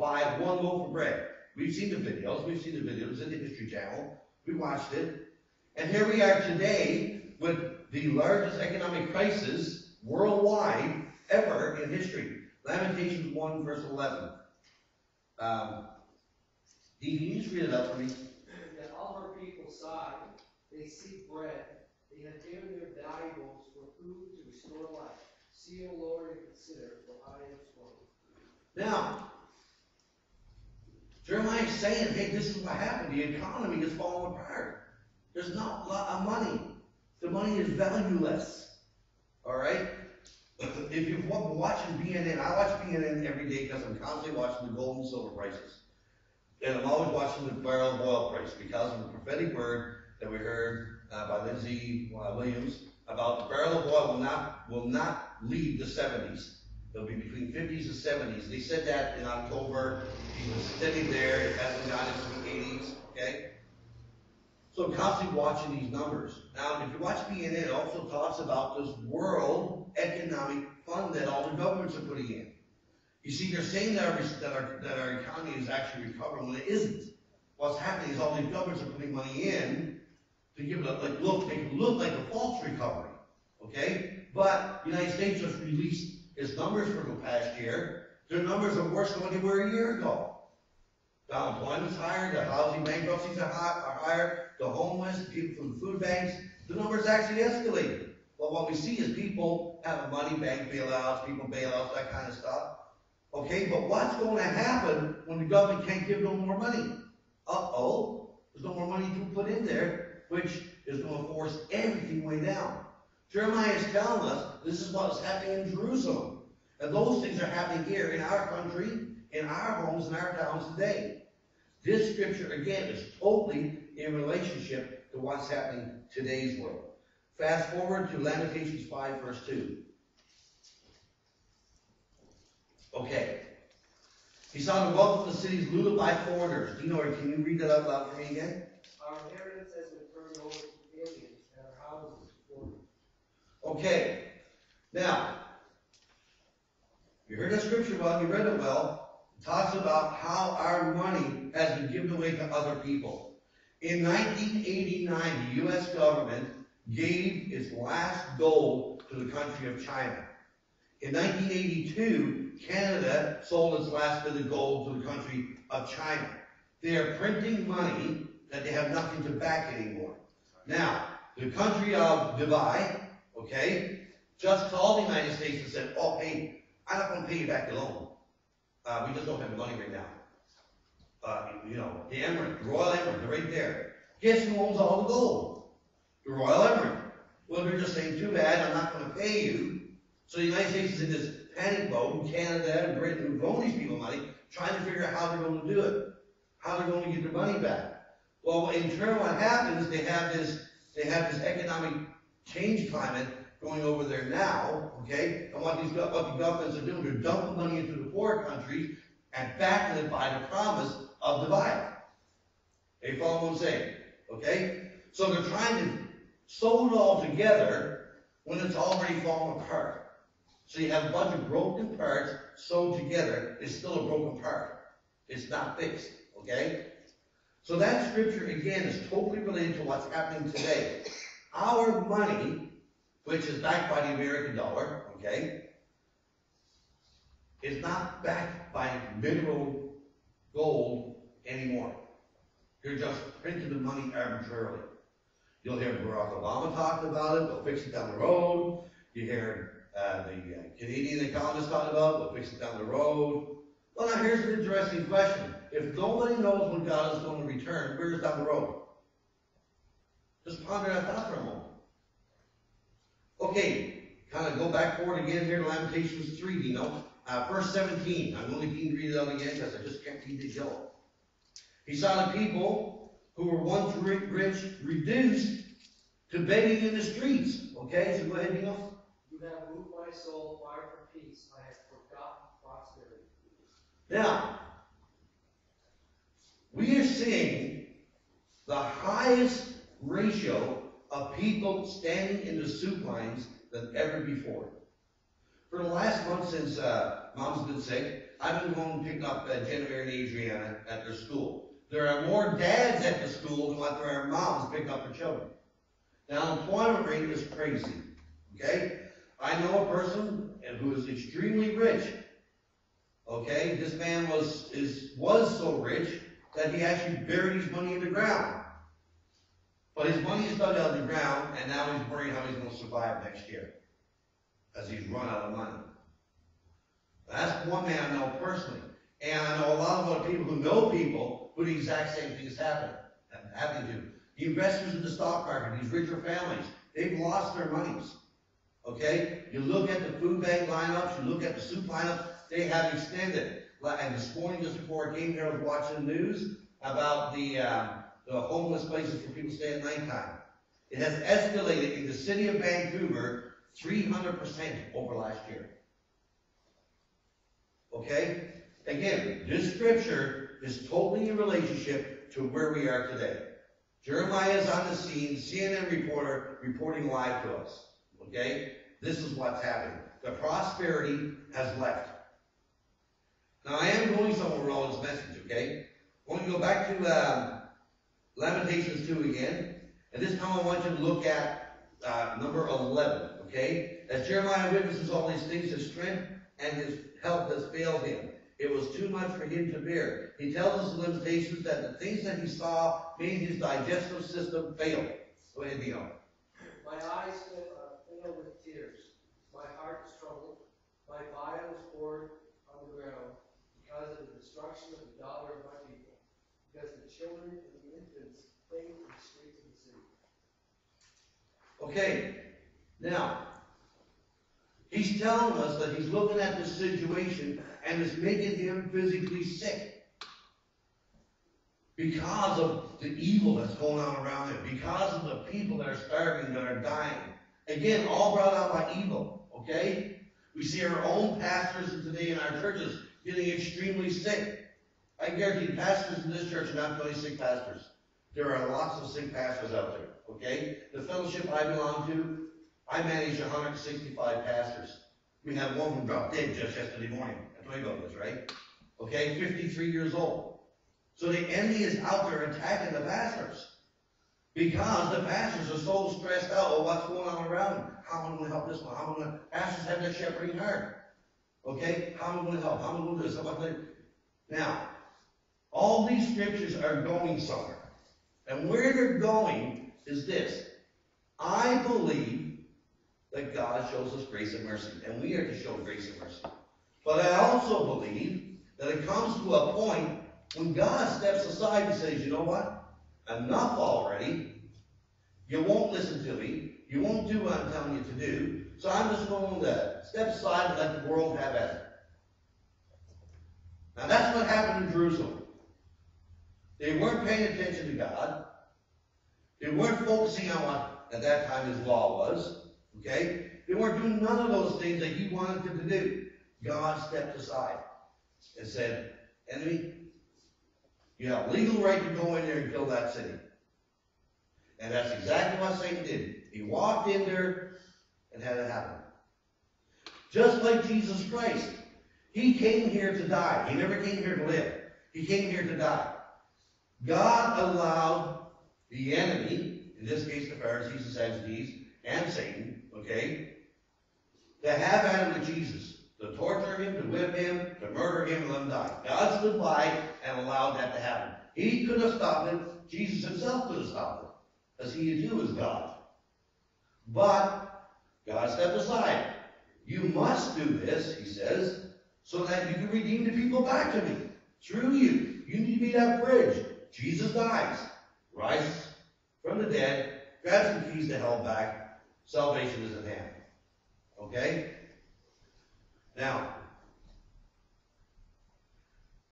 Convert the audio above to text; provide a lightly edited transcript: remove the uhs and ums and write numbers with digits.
buy 1 loaf of bread. We've seen the videos in the History Channel. We watched it. And here we are today with the largest economic crisis worldwide ever in history. Lamentations 1 verse 11. Can you just read it out for me? That all her people sigh, they seek bread. They have given their valuables for food to restore life. See, O Lord, and consider, for I am spoken. Now, Jeremiah is saying, hey, this is what happened. The economy is falling apart. There's not a lot of money. The money is valueless. All right? If you've been watching BNN, I watch BNN every day because I'm constantly watching the gold and silver prices. And I'm always watching the barrel of oil price because of the prophetic word that we heard by Lindsey Williams about the barrel of oil will not leave the 70s. It'll be between 50s and 70s. They said that in October. He was sitting there. It hasn't gone into the 80s. Okay? So I'm constantly watching these numbers. Now, if you watch BNN, it also talks about this World Economic Fund that all the governments are putting in. You see, they're saying that our economy is actually recovering when it isn't. What's happening is all these governments are putting money in to give it make it look like a false recovery. Okay? But the United States just released its numbers for the past year. Their numbers are worse than what they were a year ago. The unemployment's higher, the housing bankruptcies are higher, the homeless, people from the food banks, the numbers actually escalated. But what we see is people have money, bank bailouts, people bailouts, that kind of stuff. Okay, but what's going to happen when the government can't give no more money? There's no more money to put in there, which is going to force everything way down. Jeremiah is telling us this is what is happening in Jerusalem. And those things are happening here in our country, in our homes, in our towns today. This scripture, again, is totally in relationship to what's happening in today's world. Fast forward to Lamentations 5, verse 2. Okay. He saw the wealth of the cities looted by foreigners. Dino, can you read that out loud for me again? Our inheritance has been turned over to aliens, and our houses to foreigners. Okay. Now, you heard that scripture well, you read it well. It talks about how our money has been given away to other people. In 1989, the U.S. government gave its last gold to the country of China. In 1982, Canada sold its last bit of gold to the country of China. They are printing money that they have nothing to back anymore. Now, the country of Dubai, okay, just called the United States and said, oh, hey, I'm not going to pay you back the loan. We just don't have the money right now. The Emirate, the Royal Emirate, they're right there. Guess who owns all the gold? The Royal Emirate. Well, they're just saying, too bad, I'm not going to pay you. So the United States is in this panic mode, and Canada and Britain, who loan these people money, trying to figure out how they're going to do it, how they're going to get their money back. Well, in turn, what happens, they have this economic change climate going over there now, okay? And what the governments are doing, they're dumping money into the poor countries and backing it by the promise of Dubai. They follow what I'm saying, okay? So they're trying to sew it all together when it's already fallen apart. So you have a bunch of broken parts sewed together. It's still a broken part. It's not fixed, okay? So that scripture, again, is totally related to what's happening today. Our money, which is backed by the American dollar, okay, is not backed by mineral gold anymore. You're just printing the money arbitrarily. You'll hear Barack Obama talk about it. They'll fix it down the road. You hear the Canadian economist talk about it. They'll fix it down the road. Well, now here's an interesting question. If nobody knows when God is going to return, where's down the road? Just ponder that thought for a moment. Okay, kind of go back forward again here to Lamentations 3, verse 17. I'm only going to read it out again because I just can't read the yellow. He saw the people who were once rich reduced to begging in the streets. Okay, so go ahead, Dino. You have moved my soul far from peace. I have forgotten prosperity. Now, we are seeing the highest ratio of people standing in the soup lines than ever before. For the last month since Mom's been sick, I've been going and picking up Jennifer and Adriana at their school. There are more dads at the school than what there are moms picking up their children. The unemployment rate is crazy. Okay? I know a person who is extremely rich. Okay? This man was so rich that he actually buried his money in the ground. But his money is dug out of the ground, and now he's worried how he's going to survive next year, as he's run out of money. That's one man I know personally. And I know a lot of other people who know people who the exact same thing is happening to. The investors in the stock market, these richer families, they've lost their monies. Okay? You look at the food bank lineups, you look at the soup lineups, they have extended. And this morning, just before I came here, I was watching the news about the homeless places where people stay at nighttime. It has escalated in the city of Vancouver 300% over last year. Okay? Again, this scripture is totally in relationship to where we are today. Jeremiah is on the scene, CNN reporter reporting live to us. Okay? This is what's happening. The prosperity has left. Now, I am going somewhere with all this message, okay? I want to go back to Lamentations 2 again. And this time I want you to look at number 11, okay? As Jeremiah witnesses all these things, his strength and his health has failed him. It was too much for him to bear. He tells us in Lamentations that the things that he saw made his digestive system fail. Go ahead, Dino. My eyes fill with tears. My heart is troubled. My bile is poured on the ground because of the destruction of the daughter of my people. Because the children and the infants played in the streets of the city. Okay. Now, he's telling us that he's looking at this situation and it's making him physically sick. Because of the evil that's going on around him. Because of the people that are starving, that are dying. Again, all brought on by evil. Okay? We see our own pastors today in our churches getting extremely sick. I guarantee pastors in this church are not the only sick pastors. There are lots of sick pastors out there. Okay? The fellowship I belong to, I manage 165 pastors. We had one who dropped dead just yesterday morning. I told you about this, right? Okay? 53 years old. So the enemy is out there attacking the pastors. Because the pastors are so stressed out of what's going on around them. How am I going to help this one? How am I going to... Pastors have that shepherding heart. Okay? How am I going to help? How am I going to do this? How am I going to... Now, all these scriptures are going somewhere. And where they're going is this. I believe that God shows us grace and mercy. And we are to show grace and mercy. But I also believe that it comes to a point when God steps aside and says, you know what? Enough already. You won't listen to me. You won't do what I'm telling you to do. So I'm just going to step aside and let the world have at it. Now that's what happened in Jerusalem. They weren't paying attention to God. They weren't focusing on what at that time his law was. Okay? They weren't doing none of those things that he wanted them to do. God stepped aside and said, enemy, you have legal right to go in there and kill that city. And that's exactly what Satan did. He walked in there and had it happen. Just like Jesus Christ. He came here to die. He never came here to live. He came here to die. God allowed the enemy, in this case the Pharisees, the Sadducees, and Satan, okay, to have at him with Jesus. To torture him, to whip him, to murder him, and let him die. God stood by and allowed that to happen. He could have stopped it. Jesus himself could have stopped it. As he too is God. But God stepped aside. You must do this, he says, so that you can redeem the people back to me. Through you. You need to be that bridge. Jesus dies. Rises from the dead. Grabs the keys to hell back. Salvation is at hand. Okay? Now,